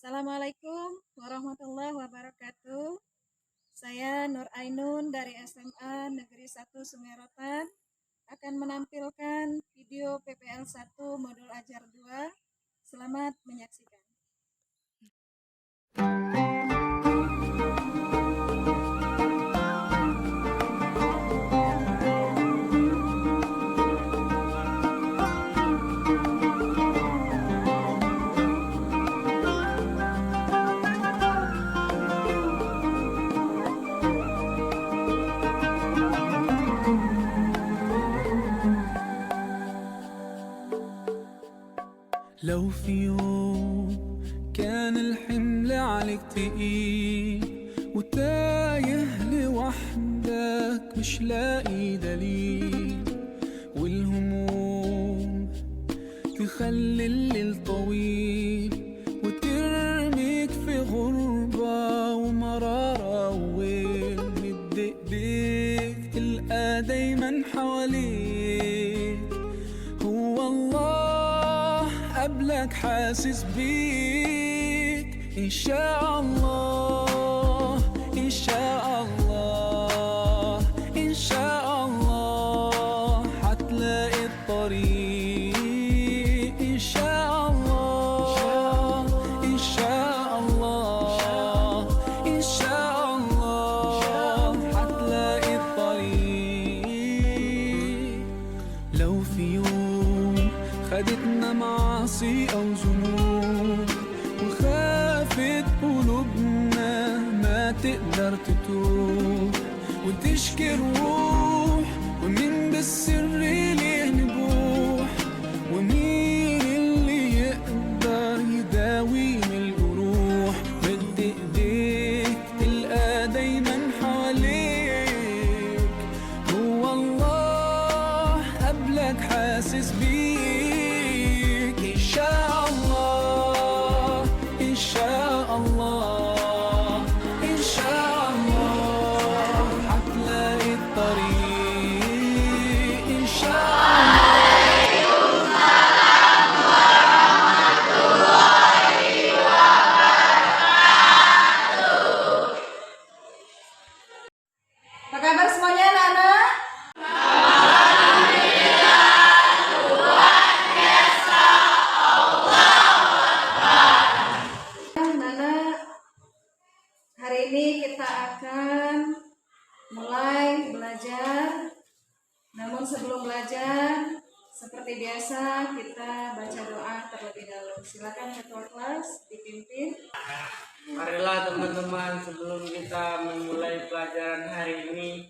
Assalamualaikum warahmatullahi wabarakatuh. Saya Nur Ainun dari SMA Negeri 1 Sungai Rotan akan menampilkan video PPL 1 modul ajar 2. Selamat menyaksikan. لو في يوم كان الحمل عليك تقيل وتايه لوحدك مش لاقي دليل، والهموم تخلي الليل طويل وترميك في غربة ومرارة وويل، مد ايديك تلقى دايما حواليك هو الله قبلك حاسس بيك. إن شاء الله إن شاء الله إن شاء الله حتلاقي الطريق. إن شاء الله إن شاء الله إن شاء الله حتلاقي الطريق. لو في يوم خدتنا معاصي أو ذنوب وخافت قلوبنا ما تقدر تتوب وتشكي الروح، ومين بالسر ليه نبوح، ومين اللي يقدر يداوي من الجروح. مد ايديك تلقى دايما حواليك هو الله قبلك حاسس بيك. إن شاء الله إن شاء الله إن شاء الله حتلاقي الطريق. إن شاء Apa kabar semuanya anak-anak? Hari ini kita akan mulai belajar. Namun sebelum belajar, seperti biasa kita baca doa terlebih dahulu. Silakan ketua kelas dipimpin. Marilah teman-teman, sebelum kita memulai pelajaran hari ini,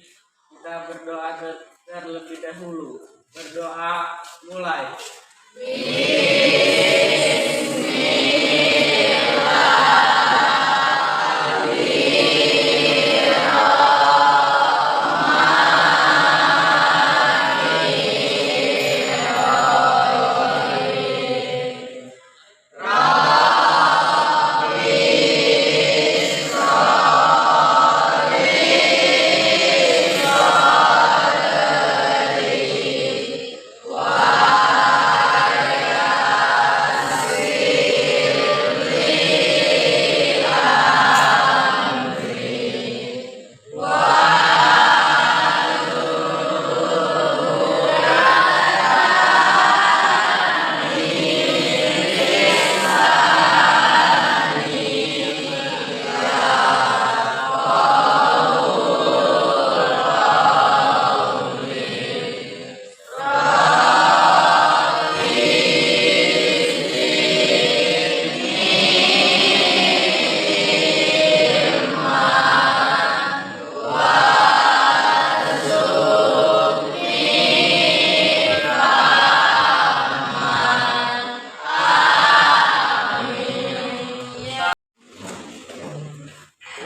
kita berdoa terlebih dahulu. Berdoa mulai.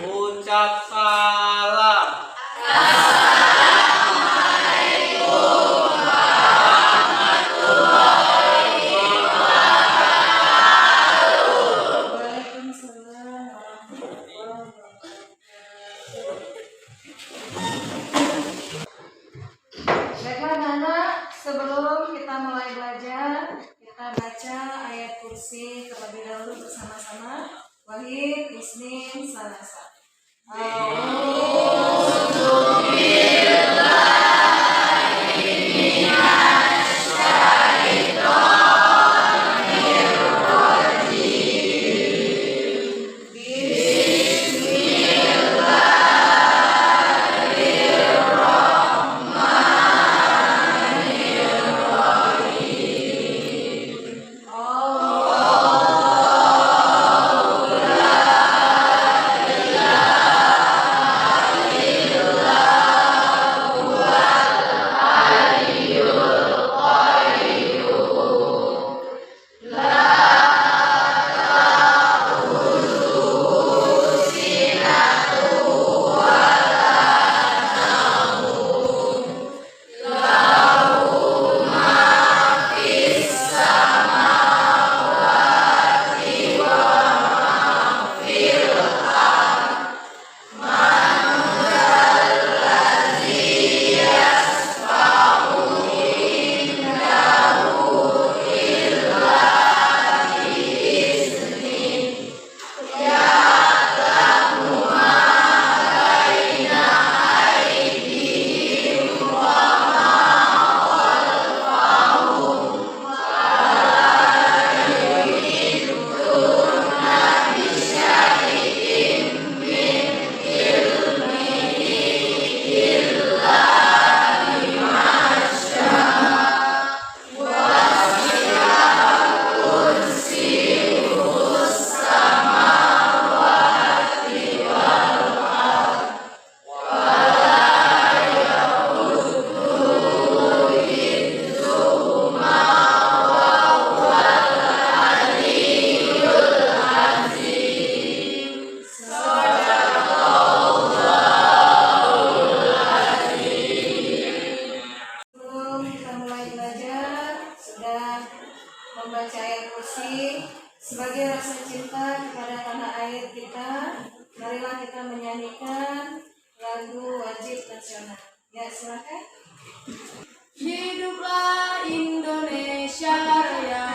Ucap salam. Waalaikumsalam warahmatullahi wabarakatuh. Baiklah anak-anak, sebelum kita mulai belajar, kita baca ayat kursi terlebih dahulu bersama-sama. Wahid, Isnin, Salasa. Membaca ayat kursi sebagai rasa cinta kepada tanah air kita, marilah kita menyanyikan lagu wajib nasional. Ya, silakan. Hiduplah Indonesia Raya.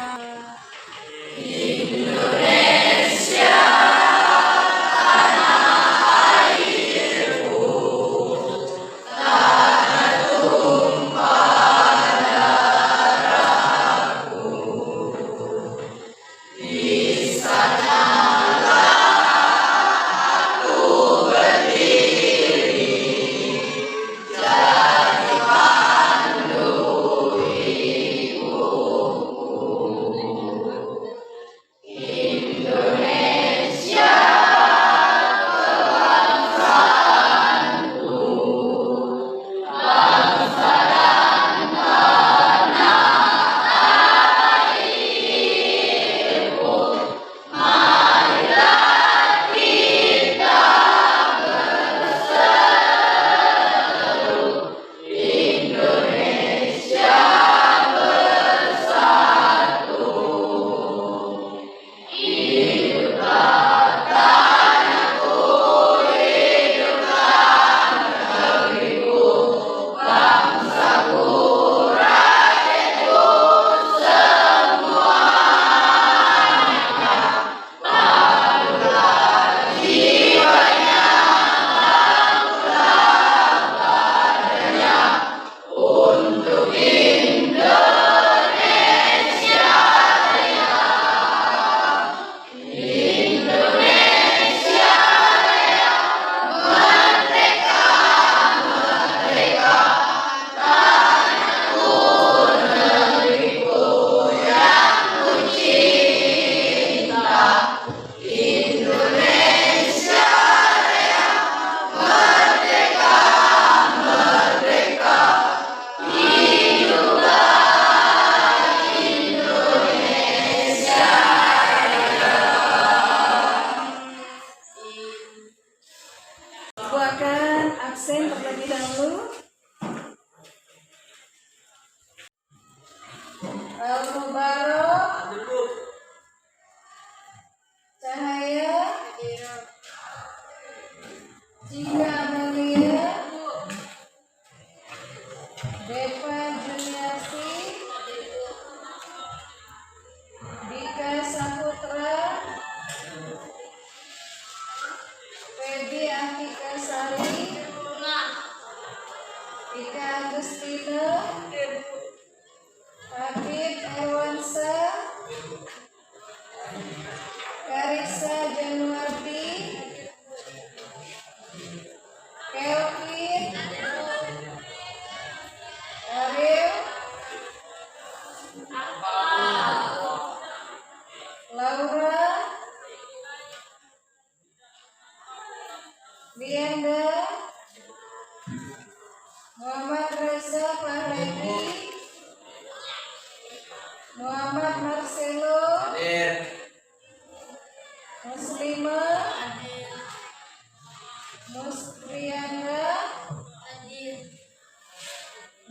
Aku akan absen terlebih dahulu. Al-Mubarak, Cahaya, Jika Amalia, Deva Juniasi, Dika Saputra, Frianda, Muhammad Reza Fahrendi, Muhammad Marcelo, Muslimah, Muspriana,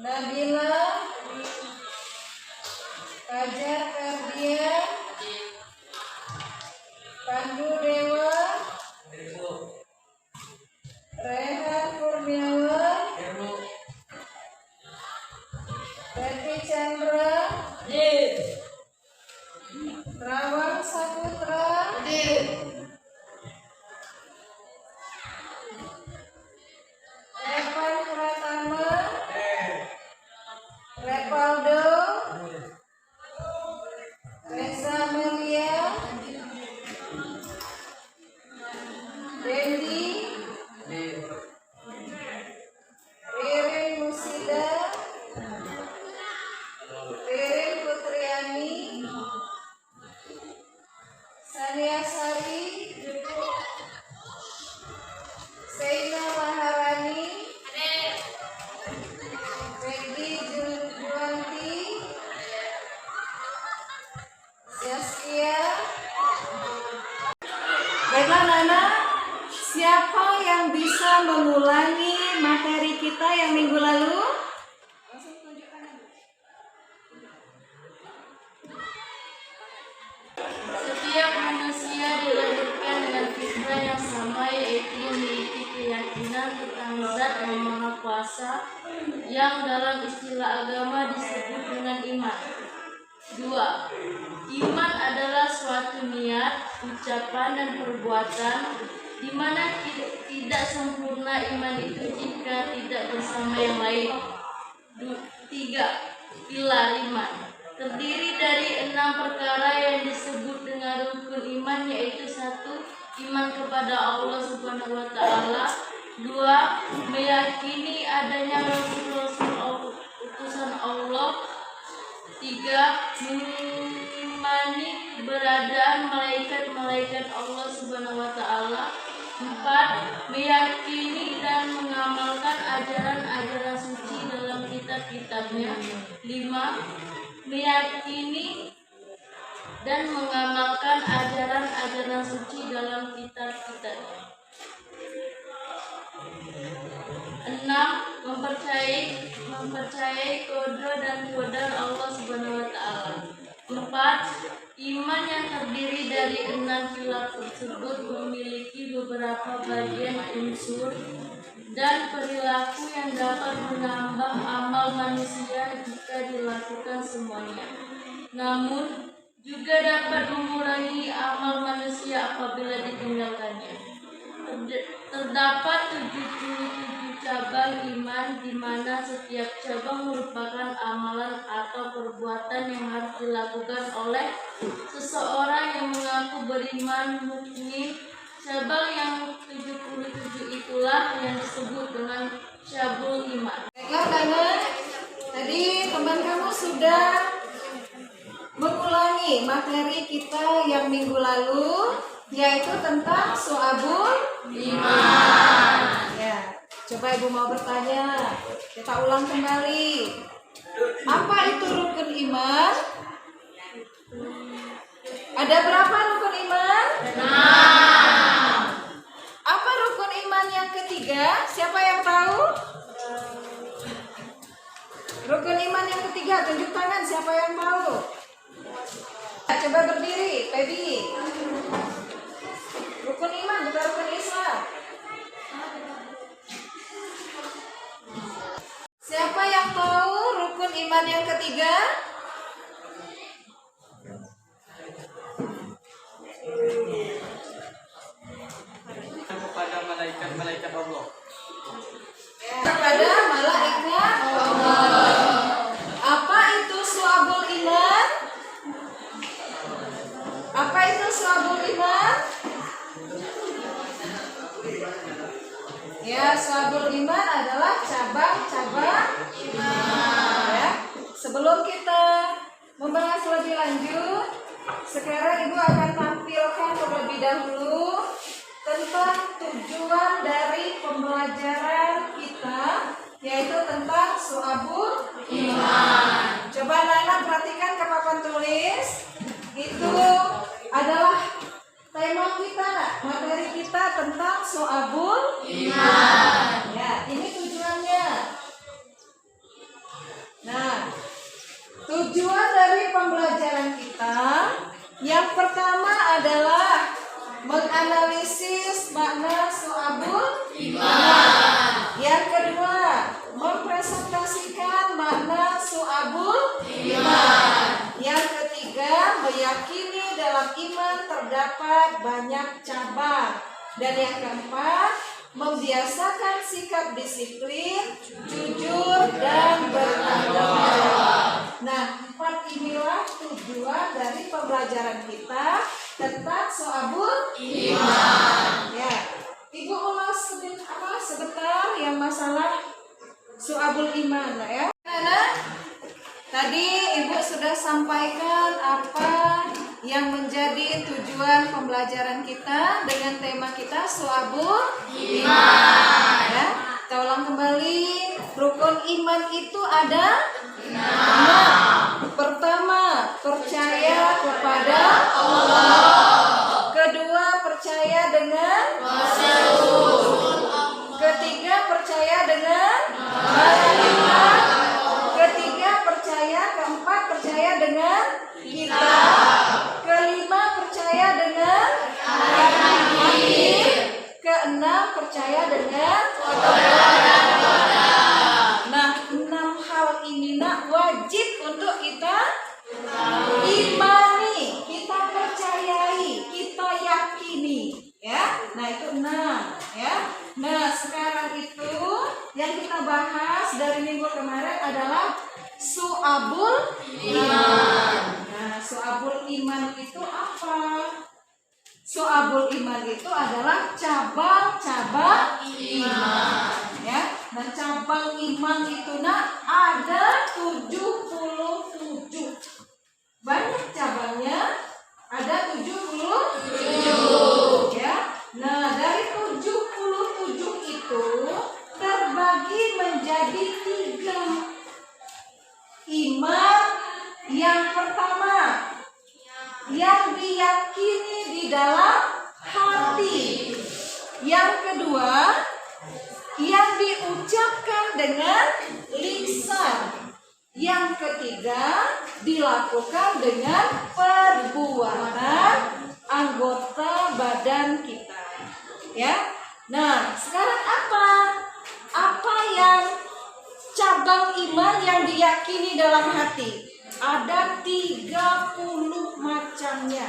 Nabila, Fajar Ferdian, Pandu Dewa, Rehan Kurniawan, Ferdi Chandra, Rawang Saputra, Evan Pratama, Repaldo, Reza Melia, Dendi, Ririn Musida, Ririn Putriani, Sania Sari, Seina Maharani, Peggy Juwanti, Zaskia. Baiklah Nana, siapa yang bisa mengulangi materi kita yang minggu lalu? Setiap manusia dilahirkan dengan fitrah yang sama, yaitu memiliki keyakinan tentang Zat yang Maha Kuasa yang dalam istilah agama disebut dengan iman. 2. Iman adalah suatu niat, ucapan, dan perbuatan di mana tidak sempurna iman itu jika tidak bersama yang lain. 3. Pilar iman terdiri dari 6 perkara yang disebut dengan rukun iman, yaitu 1. Iman kepada Allah Subhanahu wa Ta'ala. 2. Meyakini adanya rasul-rasul utusan Allah. 3. Mengimani keberadaan malaikat-malaikat Allah Subhanahu wa Ta'ala. 4. Meyakini dan mengamalkan ajaran-ajaran suci dalam kitab-kitabnya. 5. Meyakini dan mengamalkan ajaran-ajaran suci dalam kitab-kitabnya. 6. Mempercayai qada dan qadar Allah Subhanahu wa Ta'ala. 4. Iman yang terdiri dari 6 pilar tersebut memiliki beberapa bagian unsur dan perilaku yang dapat menambah amal manusia jika dilakukan semuanya. Namun, juga dapat mengurangi amal manusia apabila ditinggalkannya. Terdapat 77 cabang iman di mana setiap cabang merupakan amalan atau perbuatan yang harus dilakukan oleh seseorang yang mengaku beriman mukmin. Cabang yang 77 itulah yang disebut dengan syabul iman. Baiklah Nana, tadi teman kamu sudah mengulangi materi kita yang minggu lalu, yaitu tentang Syu'abul Iman. Ya, coba Ibu mau bertanya, kita ulang kembali. Apa itu rukun iman? Ada berapa rukun iman? 6. Apa rukun iman yang ketiga? Siapa yang tahu? Rukun iman yang ketiga, tunjuk tangan siapa yang tahu? Coba berdiri, Pebi. Rukun iman bukan rukun Islam. Siapa yang tahu rukun iman yang ketiga? Kepada malaikat-malaikat Allah. Kepada malaikat Allah. Apa itu Syu'abul Iman? Apa itu Syu'abul Iman? Ya, Syu'abul Iman adalah cabang-cabang iman. Ya. Sebelum kita membahas lebih lanjut, sekarang Ibu akan tampilkan terlebih dahulu tentang tujuan dari pembelajaran kita, yaitu tentang Syu'abul Iman. Coba anak-anak perhatikan ke papan tulis. Itu adalah tema kita, materi kita tentang Syu'abul Iman. Ya, ini tujuannya. Nah, tujuan dari pembelajaran kita yang pertama adalah menganalisis makna Syu'abul Iman. Yang kedua, mempresentasikan makna Syu'abul Iman. Yang ketiga, meyakini dalam iman terdapat banyak cabang. Dan yang keempat, membiasakan sikap disiplin, jujur, dan bertanggung jawab. Nah, 4 inilah tujuan dari pembelajaran kita tentang Syu'abul Iman. Ya, Ibu ulas sebentar yang masalah Syu'abul Iman lah ya. Nah, tadi Ibu sudah sampaikan apa yang menjadi tujuan pembelajaran kita dengan tema kita Syu'abul Iman. Ya, kita ulang kembali. Rukun iman itu ada 6. Pertama, percaya kepada Allah. Kedua, percaya dengan Rasul. Ketiga, percaya dengan malaikat. Ketiga, percaya. Keempat, percaya dengan kitab. Kelima, percaya dengan hari akhir. Keenam, percaya dengan Nah, 6 hal ini wajib untuk kita imani, kita percayai, kita yakini, ya. Nah, itu 6, ya. Nah, sekarang itu yang kita bahas dari minggu kemarin adalah Syu'abul Iman. Nah, Syu'abul Iman itu apa? Syu'abul Iman itu adalah cabang-cabang iman, ya. Nah, cabang iman itu ada 77. Banyak cabangnya, ada 77, ya. Nah, dari 77 itu terbagi menjadi 3. Iman yang pertama, yang diyakini di dalam hati. Yang kedua, yang diucapkan dengan lisan. Yang ketiga, dilakukan dengan perbuatan anggota badan kita. Ya. Nah, sekarang apa? Apa yang cabang iman yang diyakini dalam hati? Ada 30 macamnya.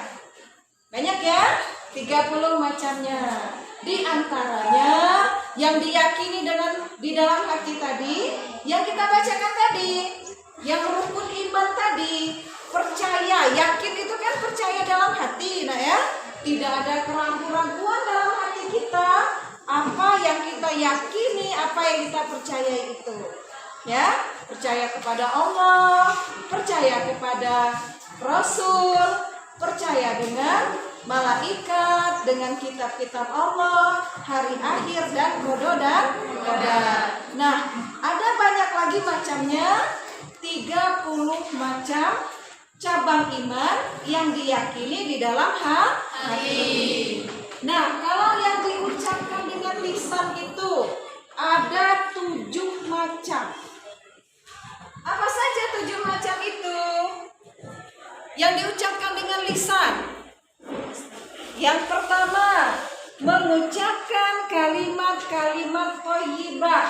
Banyak ya? 30 macamnya. Di antaranya yang diyakini di dalam hati tadi, yang kita bacakan tadi, yang rukun iman tadi, percaya, yakin itu kan percaya dalam hati, nah ya, tidak ada keraguan-raguan dalam hati kita, apa yang kita yakini, apa yang kita percaya itu, ya, percaya kepada Allah, percaya kepada Rasul, percaya dengan malaikat, dengan kitab-kitab Allah, hari akhir, dan qada dan qadar. Nah, ada banyak lagi macamnya, 30 macam cabang iman yang diyakini di dalam hati. Nah, kalau yang diucapkan dengan lisan itu ada 7 macam. Apa saja 7 macam itu? Yang diucapkan dengan lisan. Yang pertama, mengucapkan kalimat-kalimat thayyibah.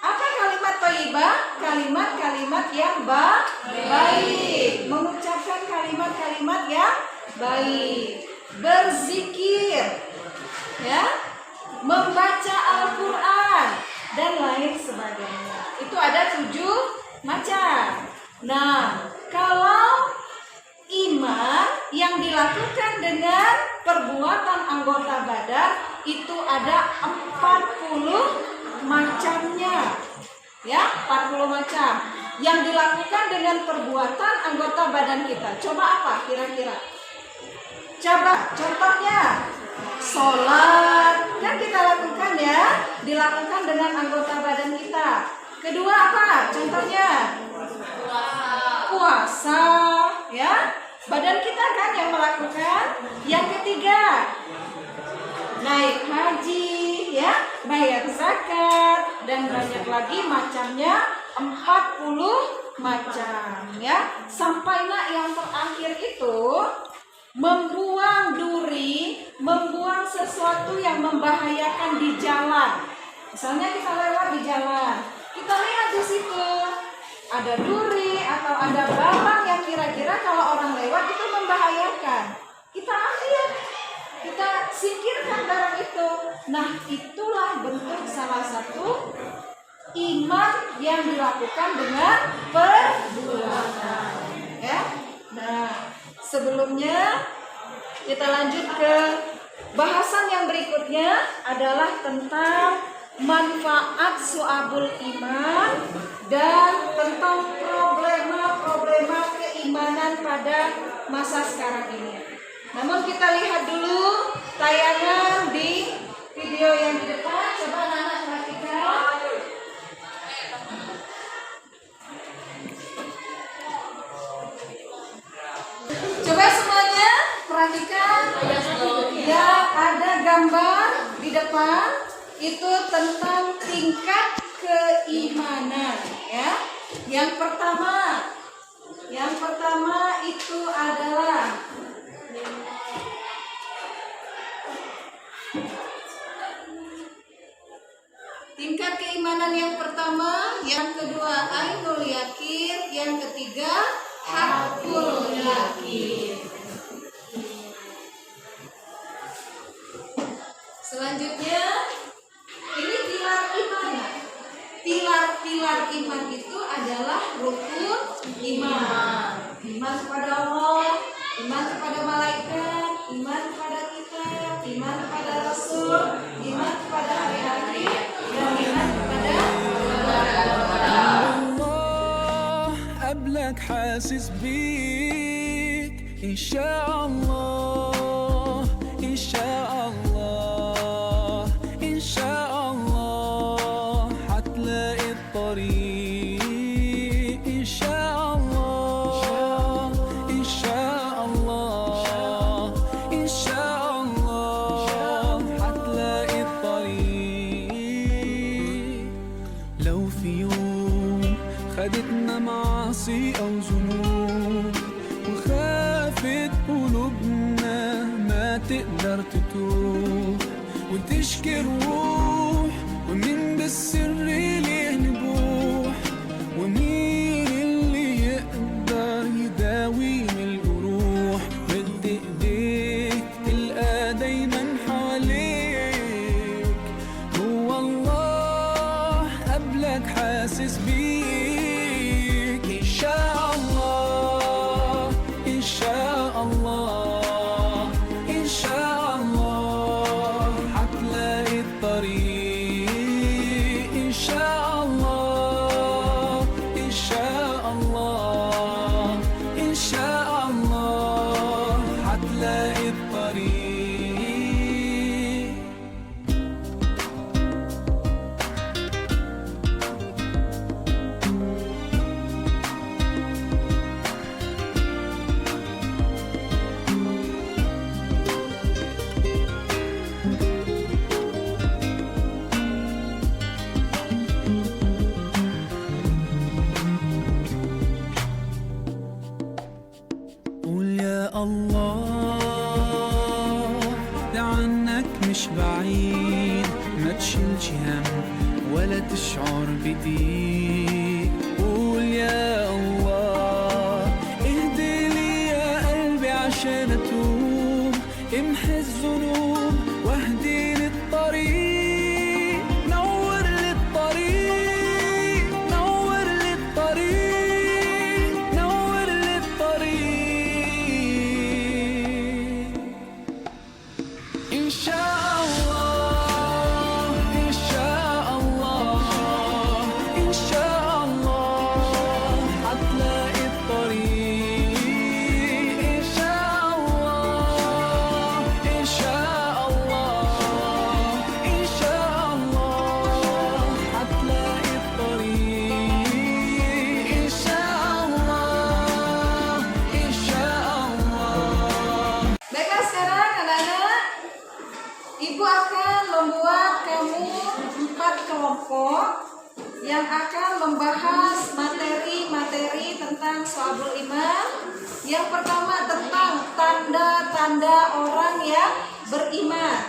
Apa kalimat thayyibah? Kalimat-kalimat yang baik. Mengucapkan kalimat-kalimat yang baik. Berzikir, ya, membaca Al-Quran, dan lain sebagainya. Itu ada 7 macam. Nah, kalau iman yang dilakukan dengan perbuatan anggota badan itu ada 40 macamnya, ya, 40 macam yang dilakukan dengan perbuatan anggota badan kita. Coba apa kira-kira? Coba contohnya, sholat kan kita lakukan ya dilakukan dengan anggota badan kita. Kedua apa? Contohnya puasa, ya. Badan kita kan yang melakukan. Yang ketiga, naik haji, ya, bayar zakat, dan banyak lagi macamnya, 40 macam, ya. Sampailah yang terakhir itu membuang duri, membuang sesuatu yang membahayakan di jalan. Misalnya kita lewat di jalan, kita lihat di situ ada duri atau ada barang yang kira-kira kalau orang lewat itu membahayakan. Kita ambil, kita singkirkan barang itu. Nah, itulah bentuk salah satu iman yang dilakukan dengan perbuatan. Ya. Nah, sebelumnya kita lanjut ke bahasan yang berikutnya adalah tentang manfaat su'abul iman dan tentang problema keimanan pada masa sekarang ini. Namun kita lihat dulu tayangan di video yang di depan. Coba anak-anak perhatikan. Coba semuanya perhatikan. Ya, ada gambar di depan itu tentang tingkat keimanan, ya. Yang pertama itu adalah tingkat keimanan yang pertama, yang kedua ainul yakin, yang ketiga hakul yakin. Selanjutnya, ini pilar iman. Pilar-pilar iman itu adalah rukun iman. Iman kepada Allah, iman kepada malaikat, iman kepada kitab, iman kepada Rasul, iman kepada hari akhir, dan iman kepada الله قبلك حاسس بيك إن شاء الله إن شاء الله إن شاء الله حتلاقي الطريق إن شاء الله إن شاء الله إن شاء الله حتلاقي الطريق لو في يوم خدتنا معاصي أو ذنوب وخافت قلوبنا ما تقدر تتوب وتشكي الروح ومين بالسر ليه نبوح ومين اللي يقدر يداوي من الجروح مد ايديك تلقى دايما حواليك هو الله قبلك حاسس بيك إن شاء الله إن شاء الله إن شاء الله حتلاقي الطريق إن شاء الله إن شاء الله إن شاء الله حتلاقي الطريق قول يا الله ده عنك مش بعيد ما تشيلش هم ولا تشعر بضيق قول يا الله اهدي لي يا قلبي عشان اتوب امحي الذنوب واهدي للطريق نور للطريق نور للطريق نور للطريق إن شاء الله إن شاء الله إن شاء الله حتلاقي الطريق إن شاء الله إن شاء الله إن شاء الله kelompok yang akan membahas materi-materi tentang Syu'abul Iman. Yang pertama tentang tanda-tanda orang yang beriman.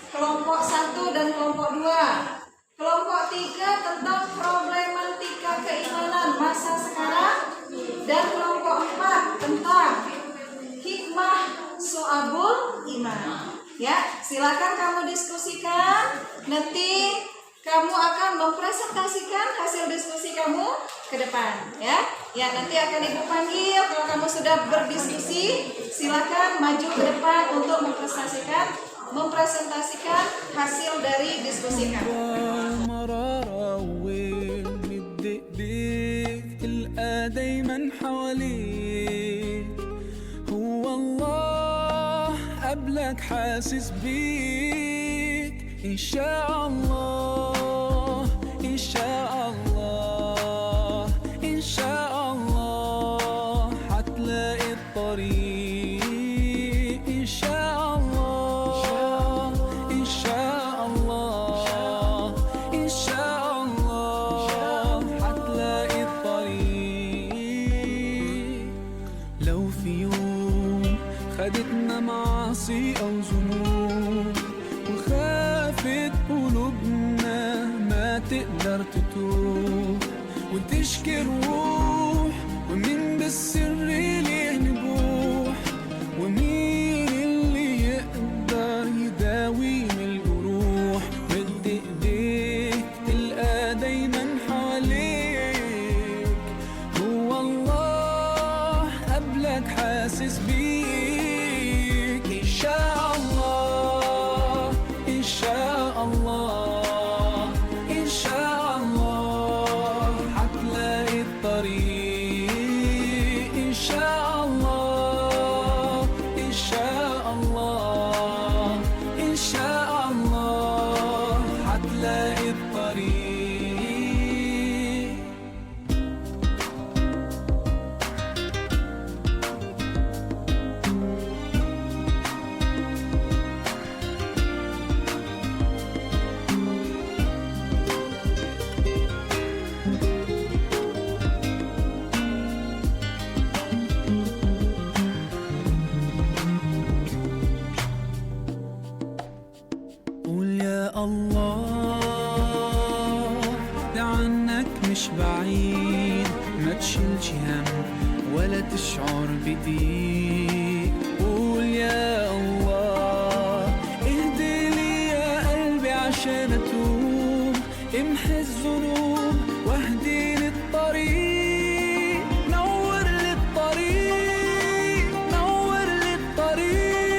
Kelompok 1 dan kelompok 2. Kelompok 3 tentang problematika keimanan masa sekarang. Dan kelompok 4 tentang hikmah Syu'abul Iman. Ya, silakan kamu diskusikan. Nanti kamu akan mempresentasikan hasil diskusi kamu ke depan, ya. Ya, nanti akan Ibu panggil. Kalau kamu sudah berdiskusi, silakan maju ke depan untuk mempresentasikan hasil dari diskusi kamu. مرارة ونبدأ بيك تلقى دايما حواليك هو الله قبلك حاسس بيك إن شاء الله إن شاء الله إن شاء الله حتلاقي الطريق إن شاء الله إن شاء الله إن شاء الله حتلاقي الطريق لو في يوم خدتنا معاصي أو ذنوب وخافت قلوبنا ما تقدر تتوب وتشكي الروح ومين بالسر ليه نبوح ومين اللي يقدر يداوي من الجروح مد ايديك تلقى دايما حواليك هو الله قبلك حاسس بيك إن شاء الله إن شاء الله إن شاء الله حتلاقي الطريق إن شاء الله إن شاء الله إن شاء الله حتلاقي الطريق قول يا الله ده عنك مش بعيد ما تشيلش هم ولا تشعر بضيق قول يا الله اهدي لي يا قلبي عشان اتوب امحي الذنوب واهدي للطريق نور للطريق نور للطريق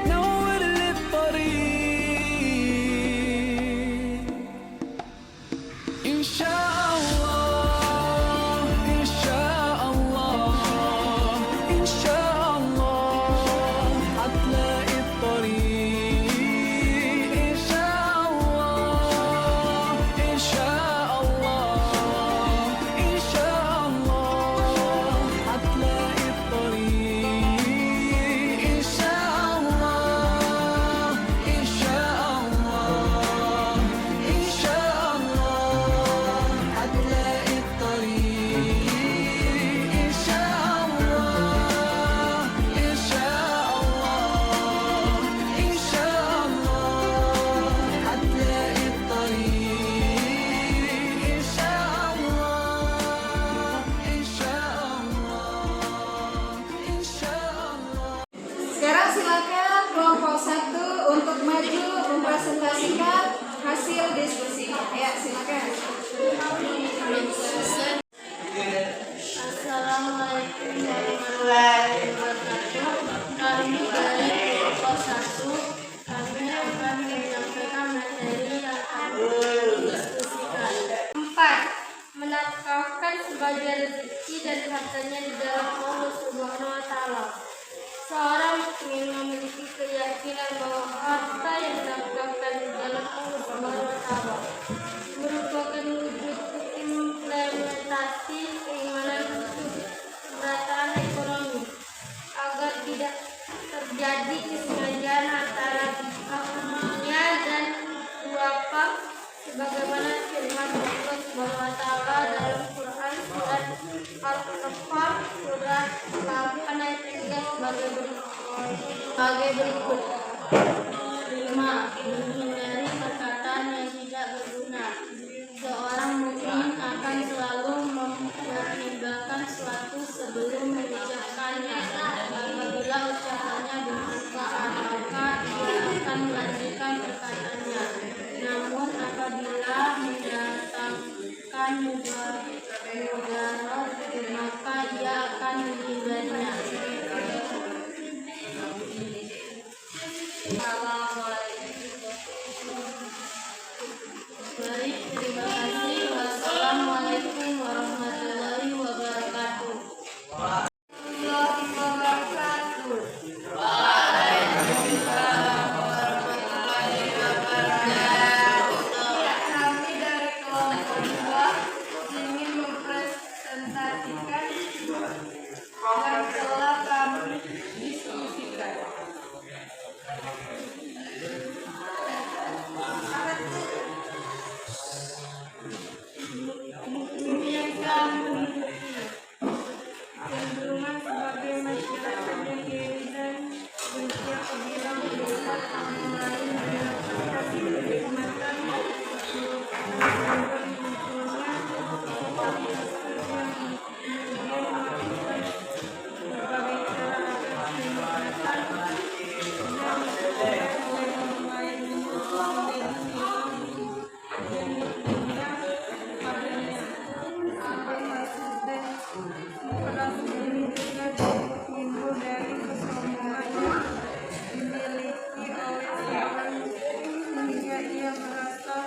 نور للطريق إن شاء الله إن شاء الله إن شاء الله حتلاقي الطريق إن شاء الله إن شاء الله إن شاء الله حتلاقي الطريق إن شاء الله إن شاء الله إن شاء الله حتلاقي الطريق إن شاء الله إن شاء الله إن شاء الله حتلاقي الطريق إن شاء الله إن شاء الله إن شاء الله. Sekarang silakan kelompok 1 untuk maju mempresentasikan hasil diskusinya. Ya, silakan. Assalamualaikum warahmatullahi wabarakatuh. Kami dari kelompok 1, kami akan menyampaikan materi yang akan didiskusikan. 4. Menafkahkan sebagian rezeki dan hartanya di dalam Allah Subhanahu wa Ta'ala. Seorang mukmin memiliki keyakinan bahwa harta yang dinafkahkan di dalam Allah Subhanahu wa Ta'ala merupakan wujud implementasi keimanan khusus pemerataan ekonomi agar tidak terjadi kesengajaan antara pihaknya dan wakaf sebagai sebagai berikut. 5. Menghindari perkataan yang tidak berguna. Seorang mukmin akan selalu mempertimbangkan sesuatu sebelum mengucapkannya. Apabila ucapannya bermanfaat, maka ia akan melanjutkan perkataannya. Namun apabila mendatangkan mudarat, maka ia akan menghindarinya. Baik, terima kasih. Wassalamualaikum warahmatullahi wabarakatuh. Kami dari kelompok 2 ingin mempresentasikan yang telah kami diskusikan. Yang kami miliki cenderungan sebagai masyarakat yang iri dan benci apabila melihat orang lain mendapatkan kenikmatan munculnya tetapi yang kemudian melakukan berbagai cara agar kenikmatan dan orang lain menjadi padanya sampai maksud dan keras ini juga timbul dari kesombongan yang dimiliki oleh seorang sehingga ia merasa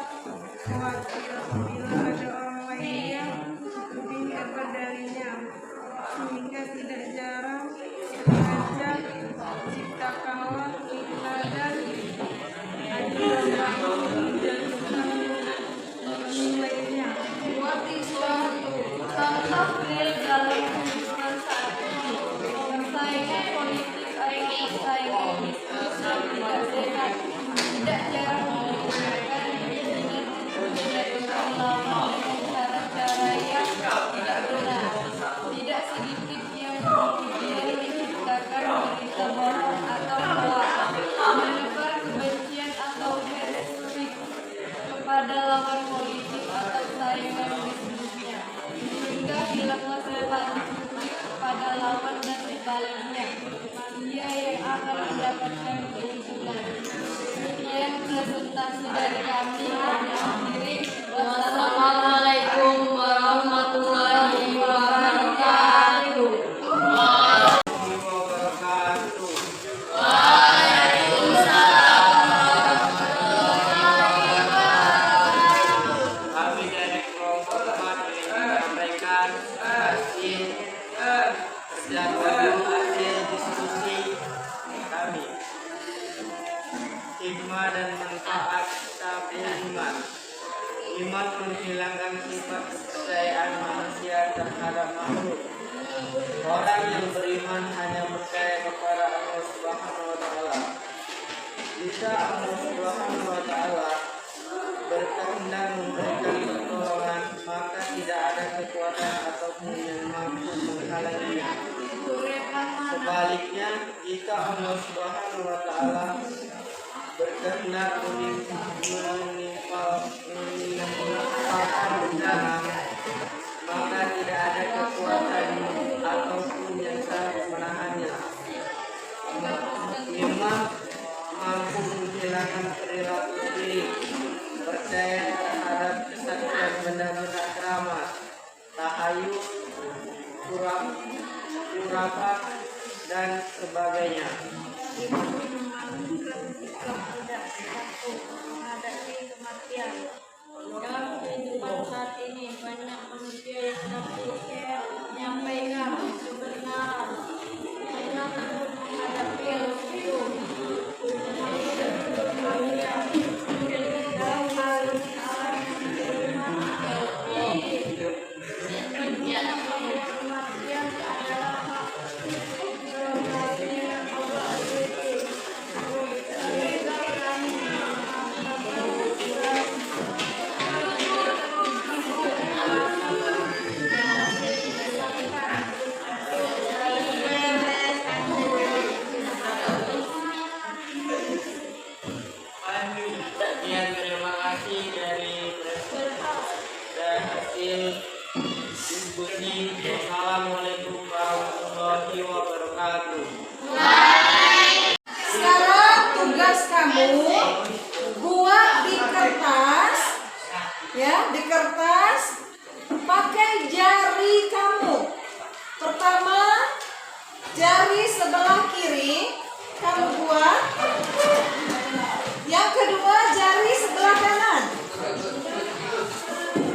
khawatir apabila ada orang lain yang lebih hebat darinya, sehingga tidak jarang sengaja ciptakanlah fitnah dan adu domba dan menilainya. Contoh real dalam kehidupan saat ini. Persaingan politik saingan diskusi tidak sehat. Tidak jarang menggunakan dengan lawan dengan cara-cara yang tidak benar. Tidak sedikit yang kemudian menciptakan berita bohong atau hoax, menebar kebencian atau hate kepada lawan politik atau saingan bisnisnya, sehingga hilanglah simpati publik kepada lawan dan sebaliknya. Dia yang akan mendapatkan keuntungan. Sekian presentasi dari kami. Kami akhiri. Wassalamualaikum warahmatullahi wabarakatuh. Kami dari kelompok 4 ingin menyampaikan hasil berdasarkan hasil diskusi kami. Hikmah dan manfaat tabung iman. Iman menghilangkan sifat kepercayaan manusia terhadap makhluk. Orang yang beriman hanya percaya kepada Allah Subhanahu wa Ta'ala. Jika Allah Subhanahu wa Ta'ala berkehendak memberikan pertolongan, maka tidak ada kekuatan ataupun yang mampu menghalanginya. Sebaliknya, jika Allah Subhanahu wa Ta'ala berkehendak menimpakan bencana, maka tidak ada kekuatan ataupun yang dapat menahannya. Iman mampu menghilangkan perilaku syirik, percaya terhadap kesaksian benda-benda keramat, tahayul, khurafat, dan sebagainya. Memalukan sikap tidak takut menghadapi kematian. Dalam kehidupan saat ini banyak manusia yang takut menyampaikan kebenaran, hanya takut menghadapi resiko. Kematian adalah hak Sekian terima kasih dari dan hasil diskusi. Assalamualaikum warahmatullahi wabarakatuh. Sekarang tugas kamu buat di kertas, ya, di kertas pakai jari kamu. Pertama, jari sebelah kiri kamu buat. Yang kedua, jari sebelah kanan.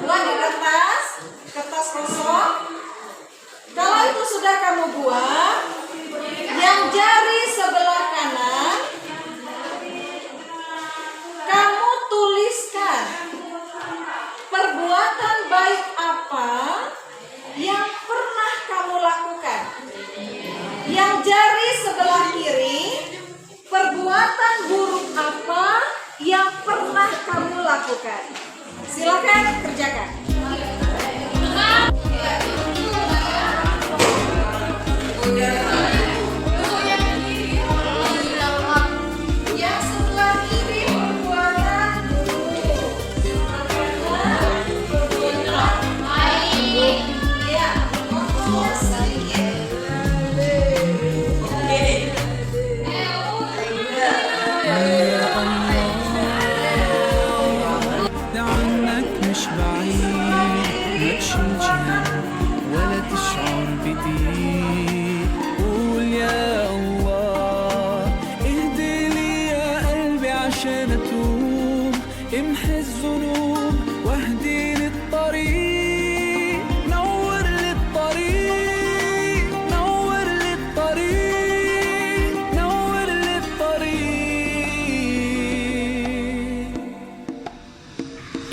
Buat di kertas, kertas kosong. Kalau itu sudah kamu buat, yang jari sebelah kanan kamu tuliskan perbuatan baik apa yang pernah kamu lakukan. Yang jari sebelah kiri, perbuatan buruk apa yang pernah kamu lakukan. Silakan kerjakan. Yang sebelah kiri perbuatan buruk. Perbuatan baik. Ya, waktunya sedikit. لعنك مش بعيد ما تشيلش ولا تشعر بضيق قول يا الله اهدي لي يا قلبي عشان اتوب امحي الذنوب واهدي للطريق نور للطريق نور للطريق نور للطريق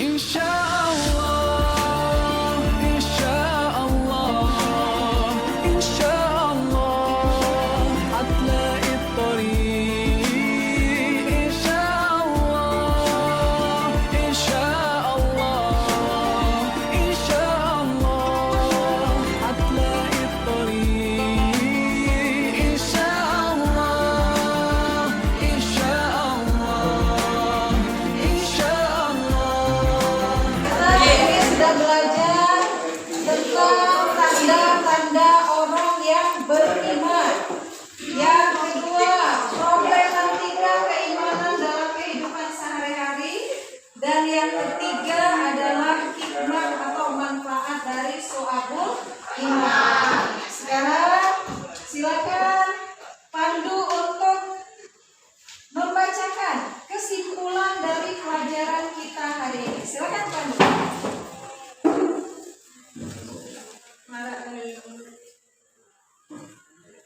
إن شاء الله إن شاء الله إن شاء الله هتلاقي الطريق إن شاء الله إن شاء الله إن شاء الله هتلاقي الطريق إن شاء الله إن شاء الله إن شاء الله Kita ini sudah belajar tentang tanda-tanda orang yang beriman. Yang kedua, problematika keimanan dalam kehidupan sehari-hari. Dan yang ketiga adalah hikmah atau manfaat dari so'abul iman. Sekarang silakan Pandu untuk membacakan kesimpulan dari pelajaran kita hari ini. Silakan Pandu.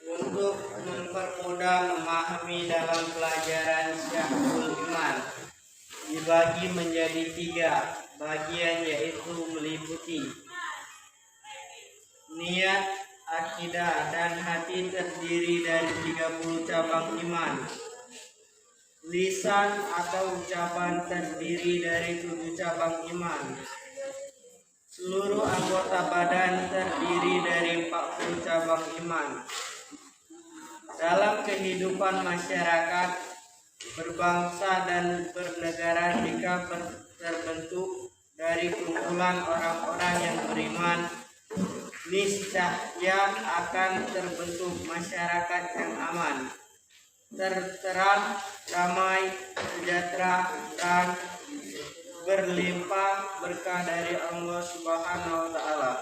Untuk mempermudah memahami dalam pelajaran Syiahul Iman dibagi menjadi 3 bagian, yaitu meliputi niat, akidah, dan hati terdiri dari 30 cabang iman. Lisan atau ucapan terdiri dari 7 cabang iman. Seluruh anggota badan terdiri dari 40 cabang iman. Dalam kehidupan masyarakat, berbangsa, dan bernegara, jika terbentuk dari kumpulan orang-orang yang beriman, niscaya akan terbentuk masyarakat yang aman, terterang, damai, sejahtera, dan berlimpah berkah dari Allah Subhanahu wa Ta'ala.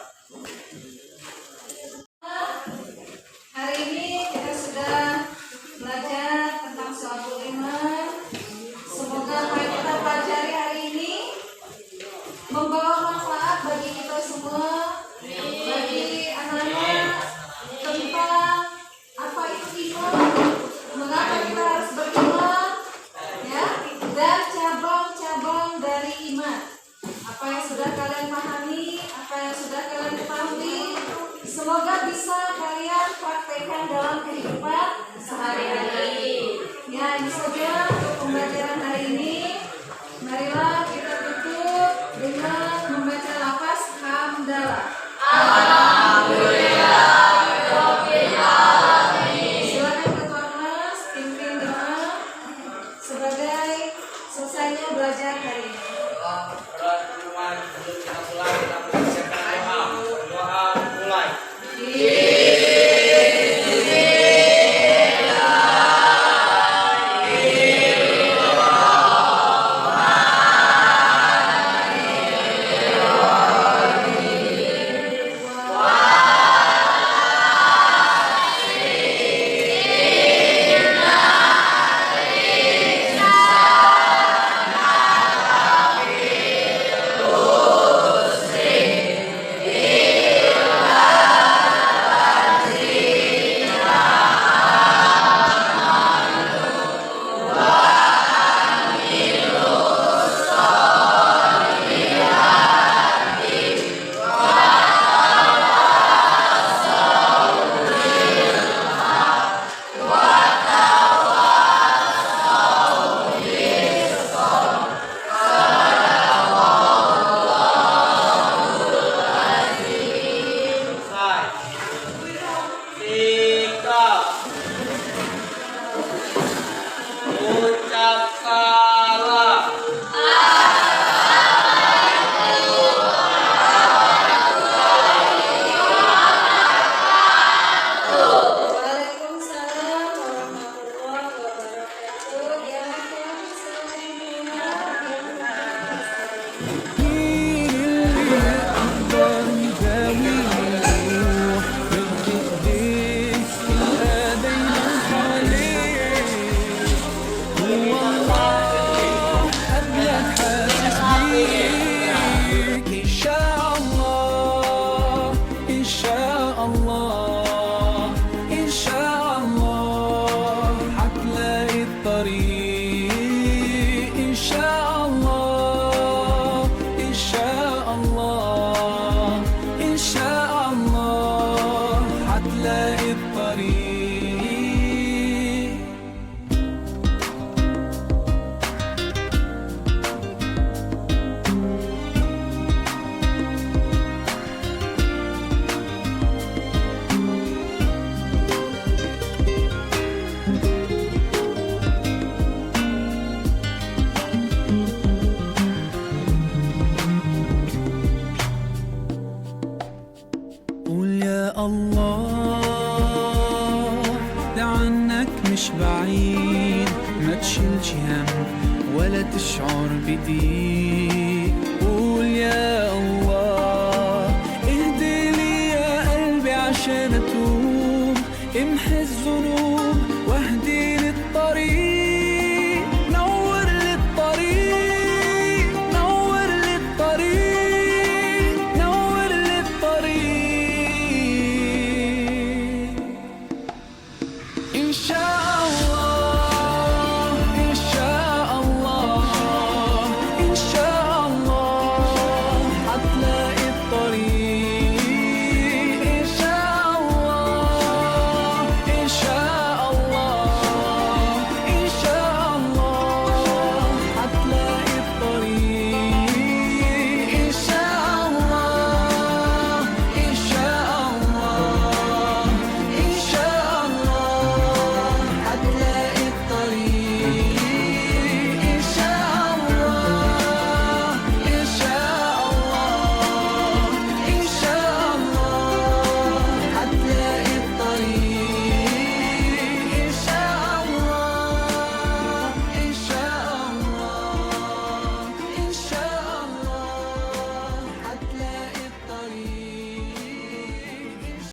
Hari ini kita sudah belajar tentang so'abul iman. Semoga apa yang kita pelajari hari ini membawa manfaat bagi kita semua, bagi anak-anak, tentang apa itu iman, mengapa kita harus beriman, ya, dan cabang-cabang dari iman. Apa yang sudah kalian pahami, apa yang sudah kalian ketahui, Selesainya belajar hari ini. Sebelum kita pulang, kita persiapkan doa. Doa mulai. Selesai. Tiga. Ucap salam. Waalaikumsalam warahmatullahi wabarakatuh. Ya هتلاقي الطريق قول يا الله ده عنك مش بعيد، ما تشيلش هم ولا تشعر بضيق. قول يا